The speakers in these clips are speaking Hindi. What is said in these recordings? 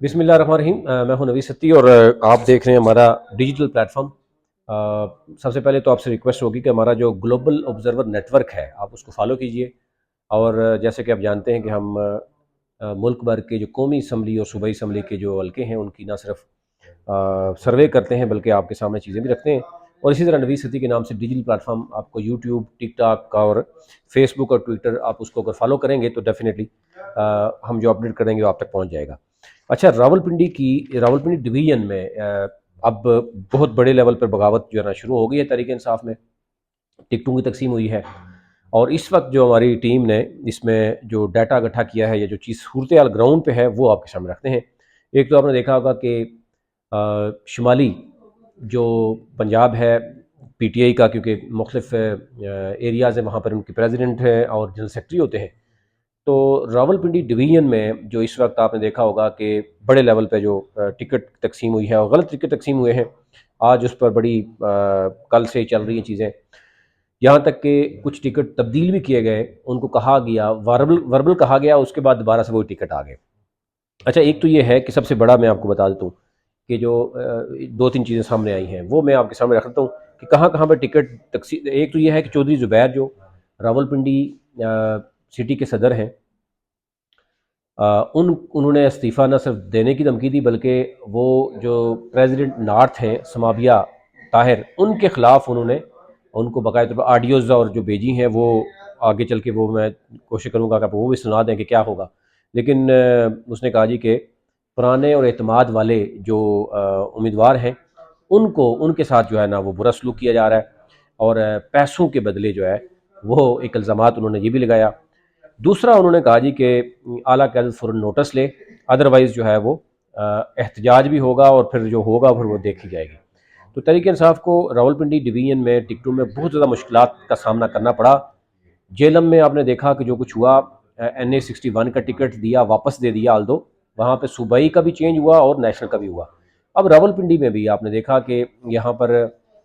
बिस्मिल्लाहिर्रहमानिर्रहीम। मैं हूं नवीद सत्ती और आप देख रहे हैं हमारा डिजिटल प्लेटफॉर्म। सबसे पहले तो आपसे रिक्वेस्ट होगी कि हमारा जो ग्लोबल ऑब्जर्वर नेटवर्क है आप उसको फॉलो कीजिए। और जैसे कि आप जानते हैं कि हम मुल्क भर के जो कौमी असम्बली और सूबाई असम्बली के जो हल्के हैं उनकी ना सिर्फ सर्वे करते हैं बल्कि आपके सामने चीज़ें भी रखते हैं। और इसी तरह नवीद सत्ती के नाम से डिजिटल प्लेटफॉर्म आपको यूट्यूब, टिकटॉक और फेसबुक और ट्विटर आप उसको अगर फॉलो करेंगे तो डेफिनेटली हम जो अपडेट करेंगे वो आप तक पहुँच जाएगा। अच्छा, रावलपिंडी डिवीजन में अब बहुत बड़े लेवल पर बगावत जो है ना शुरू हो गई है। तरीके इंसाफ में टिकटों की तकसीम हुई है और इस वक्त जो हमारी टीम ने इसमें जो डाटा इकट्ठा किया है या जो चीज़ सूरत हाल ग्राउंड पे है वो आपके सामने रखते हैं। एक तो आपने देखा होगा कि शुमाली जो पंजाब है पीटीआई का, क्योंकि मुख्तलिफ एरियाज़ हैं वहाँ पर उनके प्रेसिडेंट हैं और जनरल सेक्रेटरी होते हैं। तो रावलपिंडी डिवीजन में जो इस वक्त आपने देखा होगा कि बड़े लेवल पे जो टिकट तकसीम हुई है और गलत टिकट तकसीम हुए हैं, आज उस पर बड़ी कल से चल रही हैं चीज़ें। यहाँ तक कि कुछ टिकट तब्दील भी किए गए, उनको कहा गया वर्बल वर्बल कहा गया, उसके बाद दोबारा से वही टिकट आ गए। अच्छा, एक तो ये है कि सबसे बड़ा मैं आपको बता देता हूँ कि जो दो तीन चीज़ें सामने आई हैं वो मैं आपके सामने रख देता हूँ कि कहाँ कहाँ पर टिकट तकसीम। एक तो ये है कि चौधरी ज़ुबैर जो रावलपिंडी सिटी के सदर हैं, उन्होंने इस्तीफ़ा न सिर्फ देने की धमकी दी बल्कि वो जो प्रेसिडेंट नॉर्थ हैं समाबिया ताहिर, उनके ख़िलाफ़ उन्होंने उनको बाकायदा तौर पर ऑडियोज़ और जो भेजी हैं वो आगे चल के वो मैं कोशिश करूँगा कि आप वो भी सुना दें कि क्या होगा। लेकिन उसने कहा जी कि पुराने और एतमाद वाले जो उम्मीदवार हैं उनको उनके साथ जो है ना वो बुरा सलूक किया जा रहा है और पैसों के बदले जो है वो एक इल्ज़ामात उन्होंने ये भी लगाया। दूसरा उन्होंने कहा जी कि आला क़यादत फ़ौरन नोटिस ले, अदरवाइज़ जो है वो एहतजाज भी होगा और फिर जो होगा फिर वो देखी जाएगी। तो तहरीक इंसाफ को रावलपिंडी डिवीजन में टिकटों में बहुत ज़्यादा मुश्किलात का सामना करना पड़ा। जेलम में आपने देखा कि जो कुछ हुआ, NA-61 का टिकट दिया वापस दे दिया, आल्दो वहाँ पे सूबाई का भी चेंज हुआ और नेशनल का भी हुआ। अब रावलपिंडी में भी आपने देखा कि यहाँ पर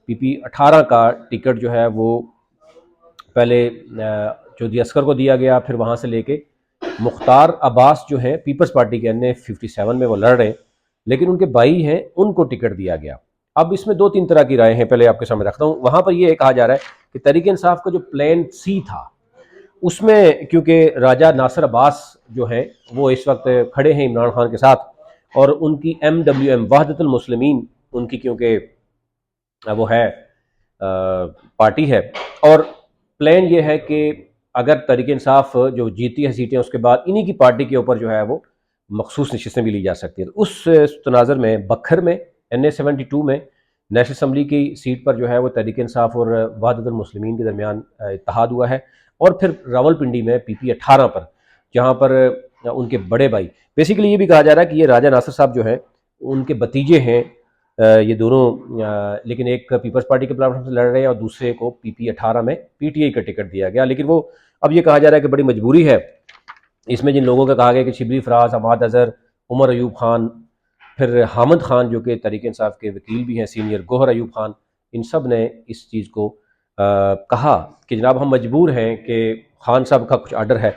PP-18 का टिकट जो है वो पहले चौधरी असकर को दिया गया, फिर वहाँ से लेके मुख्तार अब्बास जो है पीपल्स पार्टी के NA-57 में वो लड़ रहे हैं, लेकिन उनके भाई हैं उनको टिकट दिया गया। अब इसमें दो तीन तरह की राय हैं, पहले आपके सामने रखता हूँ। वहाँ पर ये कहा जा रहा है कि तहरीक इंसाफ का जो प्लान सी था उसमें क्योंकि राजा नासिर अब्बास जो है वो इस वक्त खड़े हैं इमरान खान के साथ और उनकी MWM वहदतुल मुस्लिमीन उनकी क्योंकि वो है पार्टी है, और प्लान ये है कि अगर तहरीक इंसाफ जो जीती है सीटें उसके बाद इन्हीं की पार्टी के ऊपर जो है वो मखसूस नशिस्तें भी ली जा सकती है। तो उस तनाज़र में बखर में NA-72 में नेशनल असम्बली की सीट पर जो है वो तहरीक इंसाफ और वहदतुल मुस्लिमीन के दरमियान इत्तेहाद हुआ है। और फिर रावलपिंडी में PP-18 पर जहाँ पर उनके बड़े भाई, बेसिकली ये भी कहा जा रहा है कि ये राजा नासिर साहब जो हैं उनके भतीजे हैं ये दोनों, लेकिन एक पीपल्स पार्टी के प्लेटफॉर्म से लड़ रहे हैं और दूसरे को PP-18 में PTI का टिकट दिया गया। लेकिन वो अब ये कहा जा रहा है कि बड़ी मजबूरी है इसमें, जिन लोगों का कहा गया कि शिबली फराज, हमाद अजहर, उमर अयूब खान, फिर हामिद खान जो कि तहरीक इंसाफ के वकील भी हैं सीनियर, गोहर अयूब खान, इन सब ने इस चीज़ को कहा कि जनाब हम मजबूर हैं कि खान साहब का कुछ आर्डर है।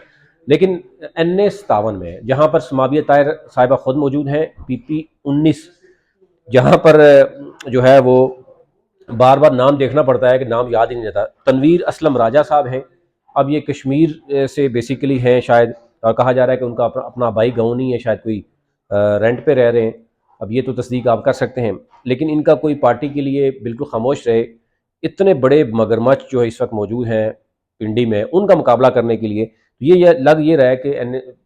लेकिन NA-57 में जहाँ पर समाबिया ताहिर साहिबा खुद मौजूद हैं, PP-19 जहाँ पर जो है वो बार बार नाम देखना पड़ता है कि नाम याद ही नहीं रहता, तनवीर असलम राजा साहब हैं। अब ये कश्मीर से बेसिकली हैं शायद, और कहा जा रहा है कि उनका अपना भाई गाँव नहीं है, शायद कोई रेंट पे रह रहे हैं। अब ये तो तस्दीक आप कर सकते हैं, लेकिन इनका कोई पार्टी के लिए बिल्कुल खामोश रहे। इतने बड़े मगरमच्छ जो इस वक्त मौजूद हैं पिंडी में, उनका मुकाबला करने के लिए ये लग ये रहा है कि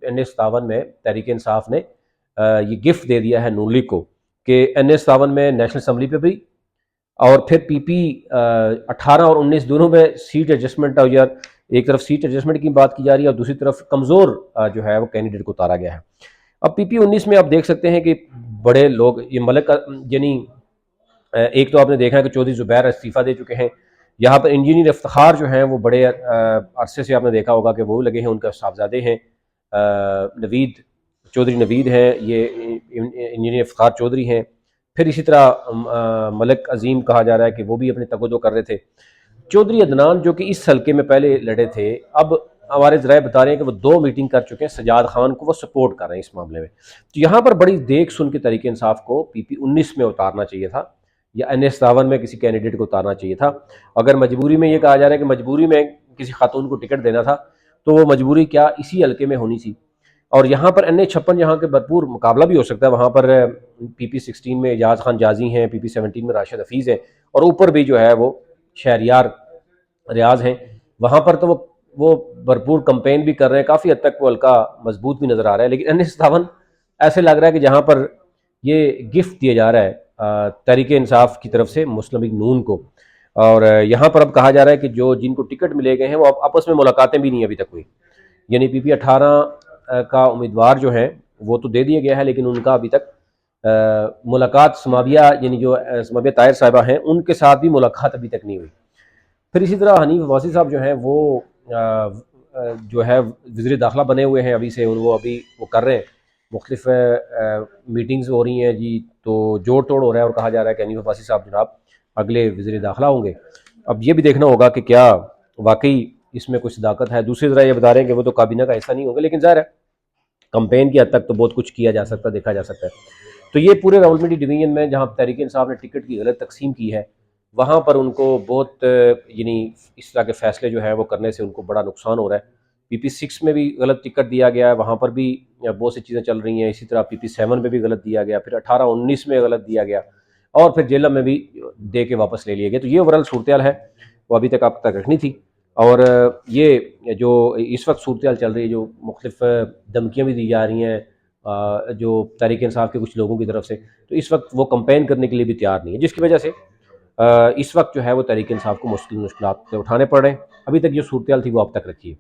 NA-57 में तहरीक इंसाफ ने ये गिफ्ट दे दिया है नून लीग को कि NA-57 में नेशनल असम्बली पे भी और फिर PP-18 और 19 दोनों में सीट एडजस्टमेंट, और यार एक तरफ सीट एडजस्टमेंट की बात की जा रही है और दूसरी तरफ कमज़ोर जो है वो कैंडिडेट को उतारा गया है। अब PP-19 में आप देख सकते हैं कि बड़े लोग ये मलिक यानी एक तो आपने देखा है कि चौधरी ज़ुबैर इस्तीफ़ा दे चुके हैं। यहाँ पर इंजीनियर इफ्तिखार जो हैं वो बड़े अरसे से आपने देखा होगा कि वो लगे हैं, उनका साहबजादे हैं नवीद चौधरी नवीद हैं, ये इंजीनियर इफ्तिखार चौधरी हैं। फिर इसी तरह मलिक अजीम कहा जा रहा है कि वो भी अपने तकदो कर रहे थे। चौधरी अदनान जो कि इस हल्के में पहले लड़े थे, अब हमारे ज़राए बता रहे हैं कि वो 2 मीटिंग कर चुके हैं, सजाद खान को वो सपोर्ट कर रहे हैं इस मामले में। तो यहाँ पर बड़ी देख सुन के तरीके इंसाफ को PP19 में उतारना चाहिए था, या NS-51 में किसी कैंडिडेट को उतारना चाहिए था। अगर मजबूरी में ये कहा जा रहा है कि मजबूरी में किसी खातून को टिकट देना था, तो वो मजबूरी क्या इसी हल्के में होनी थी। और यहाँ पर NA-56 जहाँ के भरपूर मुकाबला भी हो सकता है, वहाँ पर PP16 में एजाज खान जाजी हैं, PP17 में राशिद हफीज़ है, और ऊपर भी जो है वो शहरियार रियाज हैं। वहाँ पर तो वो भरपूर कंपेन भी कर रहे हैं, काफ़ी हद तक वो हल्का मजबूत भी नज़र आ रहा है। लेकिन NS-57 ऐसे लग रहा है कि जहाँ पर ये गिफ्ट दिया जा रहा है तहरीक इंसाफ की तरफ से मुस्लिम लीग नून को। और यहाँ पर अब कहा जा रहा है कि जो जिनको टिकट मिले गए हैं वो आपस में मुलाकातें भी नहीं अभी तक हुई, यानी PP18 का उम्मीदवार जो है वो तो दे दिया गया है, लेकिन उनका अभी तक मुलाकात समाविया, यानी जो समाविया ताहिर साहिबा हैं, उनके साथ भी मुलाकात अभी तक नहीं हुई। फिर इसी तरह हनीफ अब्बासी साहब जो हैं वो जो है वज़ीर दाखिला बने हुए हैं अभी से, वो अभी वो कर रहे हैं, मुख्तलिफ मीटिंग्स हो रही हैं जी, तो जोड़ तोड़ हो रहा है, और कहा जा रहा है कि हनीफ अब्बासी साहब जनाब अगले वज़ीर दाखिला होंगे। अब ये भी देखना होगा कि क्या वाकई इसमें कुछ सदाकत है। दूसरी तरह ये बता रहे हैं कि वो तो काबीना का हिस्सा नहीं होंगे, लेकिन ज़ाहिर है कंपेन की हद तक तो बहुत कुछ किया जा सकता, देखा जा सकता है। तो ये पूरे रावलपिंडी डिवीजन में जहाँ तहरीक इंसाफ ने टिकट की गलत तकसीम की है, वहाँ पर उनको बहुत यानी इस तरह के फैसले जो है वो करने से उनको बड़ा नुकसान हो रहा है। PP6 में भी गलत टिकट दिया गया है, वहाँ पर भी बहुत सी चीज़ें चल रही हैं। इसी तरह PP7 में भी गलत दिया गया, फिर 18-19 में गलत दिया गया, और फिर जेलम में भी दे के वापस ले लिया गया। तो ये ओवरऑल सूरत है, वो अभी तक आप तक रखनी थी। और ये जो इस वक्त सूरत चल रही है, जो मुख्तलिफ धमकियाँ भी दी जा रही हैं जो तहरीक इंसाफ के कुछ लोगों की तरफ से, तो इस वक्त वो कंपेन करने के लिए भी तैयार नहीं है, जिसकी वजह से इस वक्त जो है वो तहरीक इंसाफ को मुश्किल मुश्किलात उठाने पड़ रहे हैं। अभी तक जो सूरत थी वो अब तक रखी है।